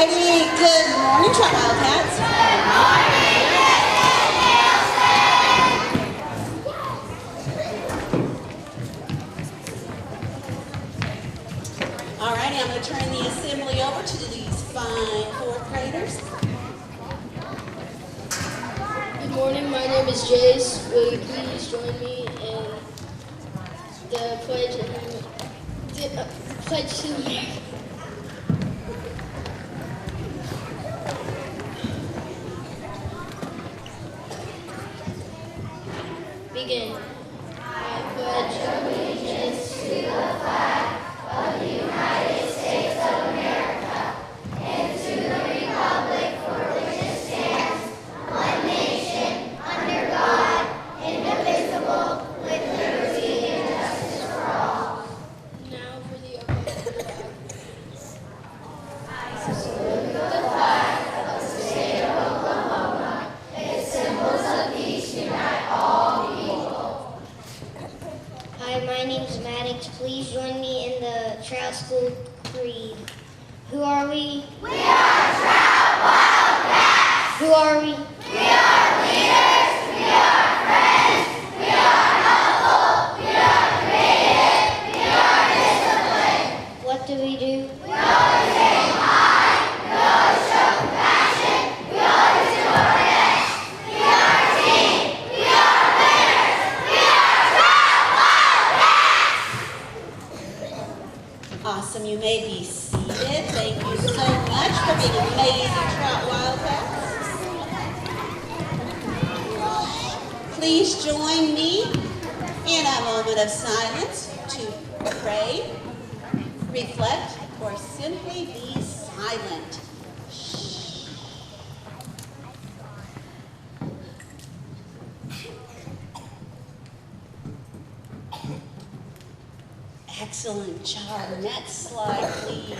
righty, good morning, Trout Wildcats. All righty, I'm going to turn the assembly over to these fine fourth graders. Good morning, my name is Jace. Will you please join me in the pledge to America? Begin. I pledge allegiance to the flag of the United States of America and to the republic for which it stands, one nation, under God, indivisible, with liberty and justice for all. Now for the opening flag. I salute the flag of the state of Oklahoma. Its symbols of peace unite all people. Hi, my name's Maddox. Please join me in the Trout School Creed. Who are we? We are Trout Wildcats. Who are we? We are leaders. We are friends. We are helpful. We are creative. We are disciplined. What do? We always aim high. We always show compassion. We always do our best. We are a team. We are winners. We are Trout Wildcats. Awesome, you may be seated. Thank you so much for being amazing Trout Wildcats. Please join me in a moment of silence to pray, reflect, or simply be silent. Excellent job. Next slide, please.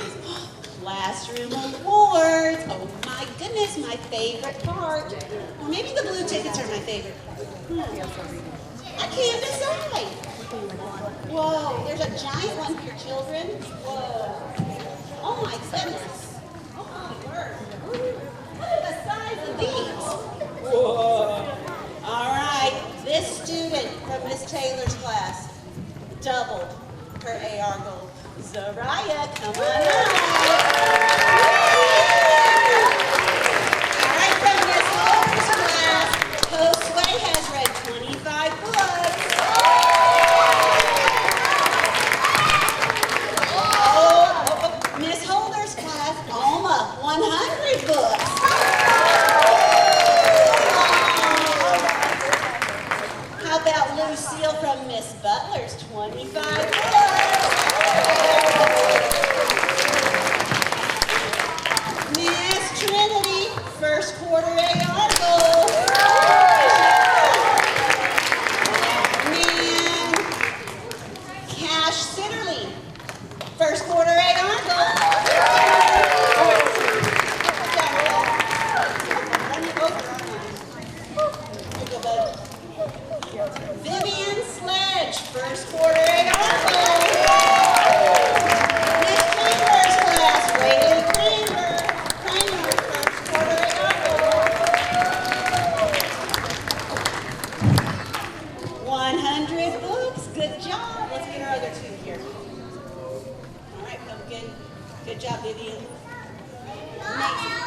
Classroom awards. Oh my goodness, my favorite part. Or maybe the blue tickets are my favorite part. I can't decide. Whoa, there's a giant one for your children. Whoa. Oh my goodness. Oh my word. Look at the size of these. Whoa. All right, this student from Miss Taylor's class doubled her AR goal. Zariah, come on up. All right, from Miss Holder's class, Josue has read 25 books. Oh, Miss Holder's class, Alma, 100 books. How about Lucille from Miss Butler's 25 books? Miss Trinity, first quarter AR goal. Man, Cash Sitterly, first quarter AR goal. Vivian Sledge, first quarter AR goal. Miss Kramer's class, Rayleigh Kramer, first quarter AR goal. 100 books, good job. Let's get our other two here. All right, Pumpkin. Good job, Vivian. Amazing.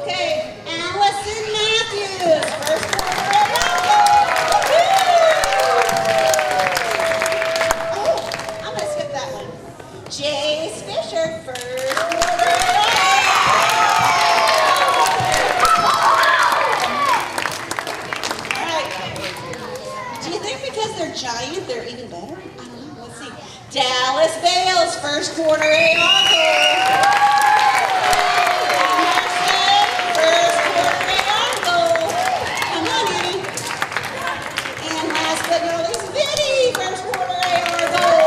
Okay, Allison Matthews, first quarter AR goal. Jace Fisher, first quarter. All right. Do you think because they're giant, they're even better? I don't know. Let's see. Dallas Bales, first quarter AR goal. Emerson, first quarter AR goal. Come on, Eddie. And last but not least, Vinny, first quarter AR goal.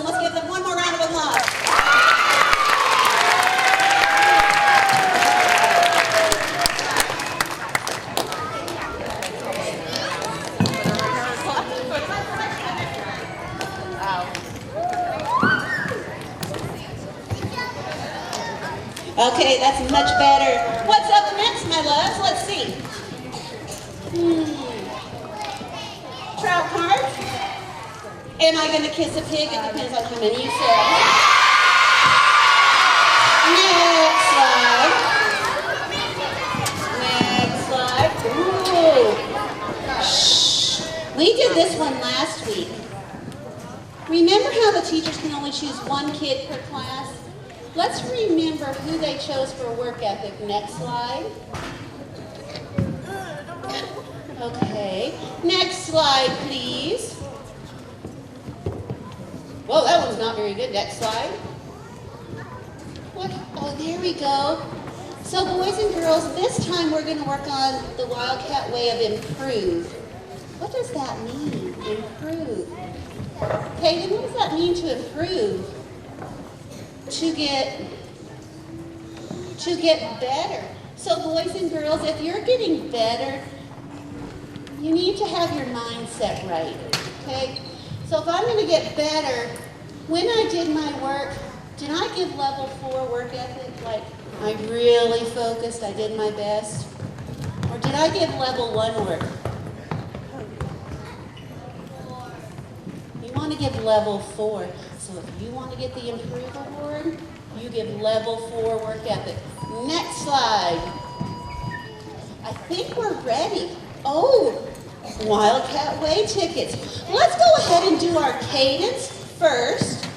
Let's give them one more round of applause. Okay, that's much better. What's up next, my loves? Let's see. Trout cards. Am I going to kiss a pig? It depends on how many you say. Next slide. Next slide. Ooh. Shh. We did this one last week. Remember how the teachers can only choose one kid per class? Let's remember who they chose for work ethic. Next slide. Okay. Next slide, please. Whoa, that one's not very good. Next slide. What? Oh, there we go. So boys and girls, this time we're going to work on the Wildcat way of improve. What does that mean, improve? Kaden, what does that mean to improve? To get better. So boys and girls, if you're getting better, you need to have your mindset right, okay? So if I'm going to get better, when I did my work, did I give level 4 work ethic? Like, I really focused, I did my best? Or did I give level 1 work? You want to give level 4. So if you want to get the Improve Award, you give level 4 work ethic. Next slide. I think we're ready. Oh, Wildcat Way tickets. Let's go ahead and do our cadence first.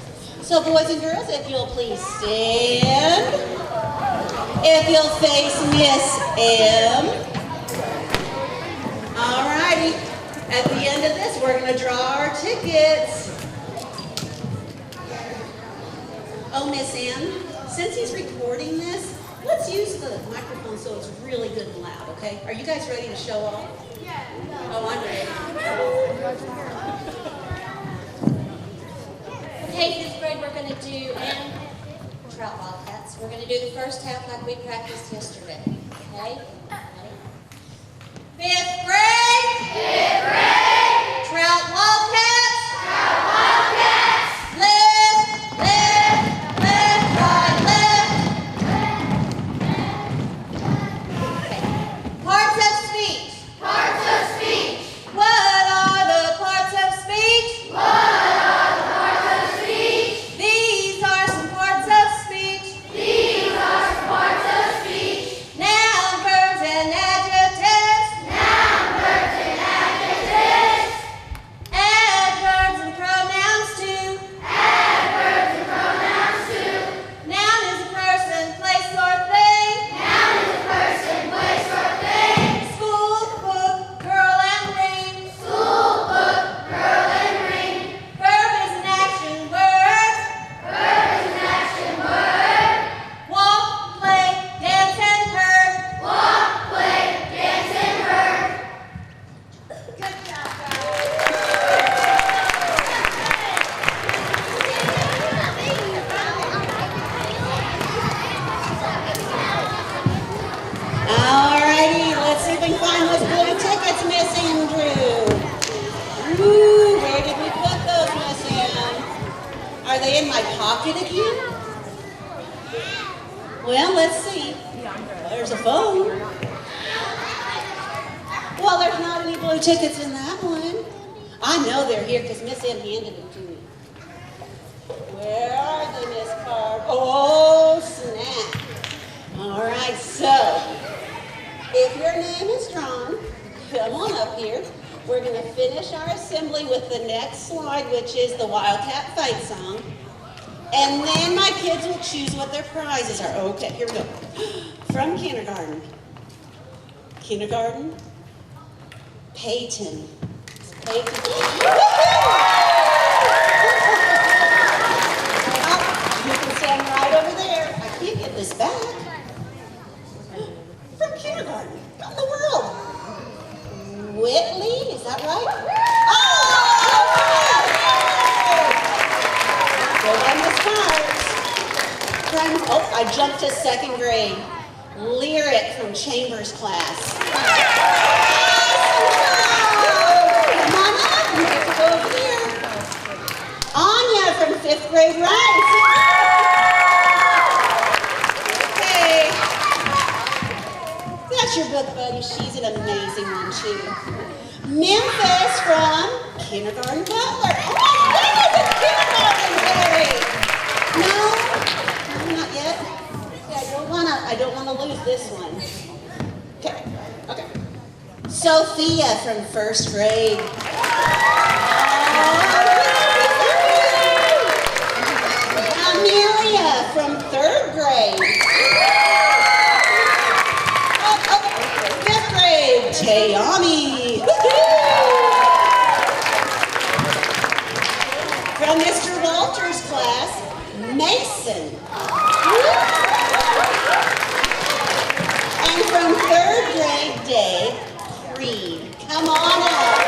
So boys and girls, if you'll please stand. If you'll face Miss M. All righty. At the end of this, we're going to draw our tickets. Oh, Miss M, since he's recording this, let's use the microphone so it's really good and loud, okay? Are you guys ready to show off? Yeah. Oh, I'm ready. Okay, 5th grade, we're going to do Trout Wildcats. We're going to do the first half like we practiced yesterday, okay? 5th grade! 5th grade! Trout Wildcats! Trout Wildcats! Left, left, left, right, left. Okay. Parts of speech. Parts of speech. What are the parts of speech? What are the parts of speech? These are some parts of speech. These are some parts of speech. Noun, verbs, and adjectives. Noun, verbs, and adjectives. Adverbs and pronouns too. Adverbs and pronouns too. Noun is a person, place, or thing. Noun is a person, place, or thing. School, book, girl, and ring. School, book, girl, and ring. Verb is an action word. Verb is an action word. Walk, play, dance, and herd. Walk, play, dance, and herd. Good job, All righty, let's see if we can find those blue tickets, Miss Andrew. Ooh, where did we put those, Miss Ann? Are they in my pocket again? Well, let's see. There's a phone. Well, there's not any blue tickets in that one. I know they're here because Miss M handed them to me. Where are they, Miss Carr? Oh, snap. All right, so if your name is drawn, come on up here. We're going to finish our assembly with the next slide, which is the Wildcat Fight Song. And then my kids will choose what their prizes are. Okay, here we go. From kindergarten. Kindergarten. Peyton. Peyton. You can stand right over there. I can't get this back. From kindergarten. What in the world? Whitley, is that right? Oh, I jumped to 2nd grade. Lyric from Chambers class. Come on up, you get to go over there. Anya from 5th grade, right? Okay, you. Memphis from Kindergarten Butler. Oh my goodness, it's kindergarten day. No, not yet. Yeah, I don't wanna lose this one. Okay. Sophia from first grade. Amelia from third grade. Fifth grade, Tayami. From Mr. Walter's class, Mason. And from third grade, Dave, Reed. Come on up.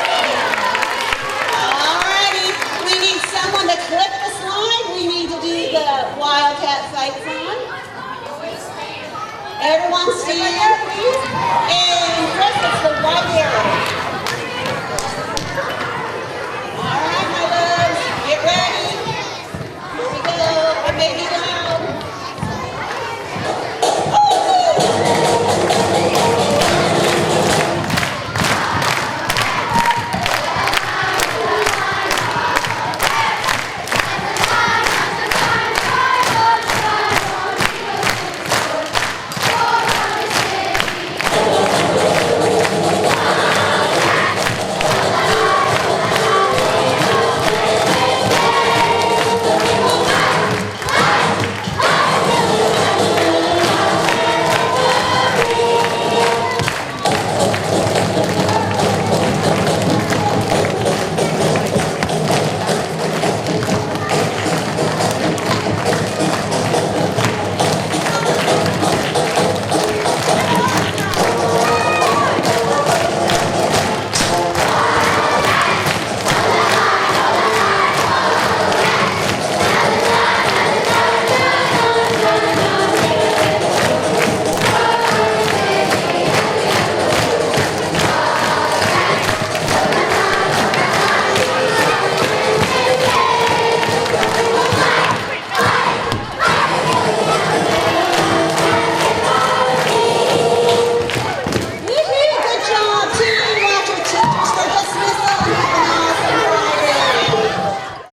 Alrighty, we need someone to clip the slide. We need to do the Wildcat fight song. Everyone stand, please. And Chris, it's the white arrow.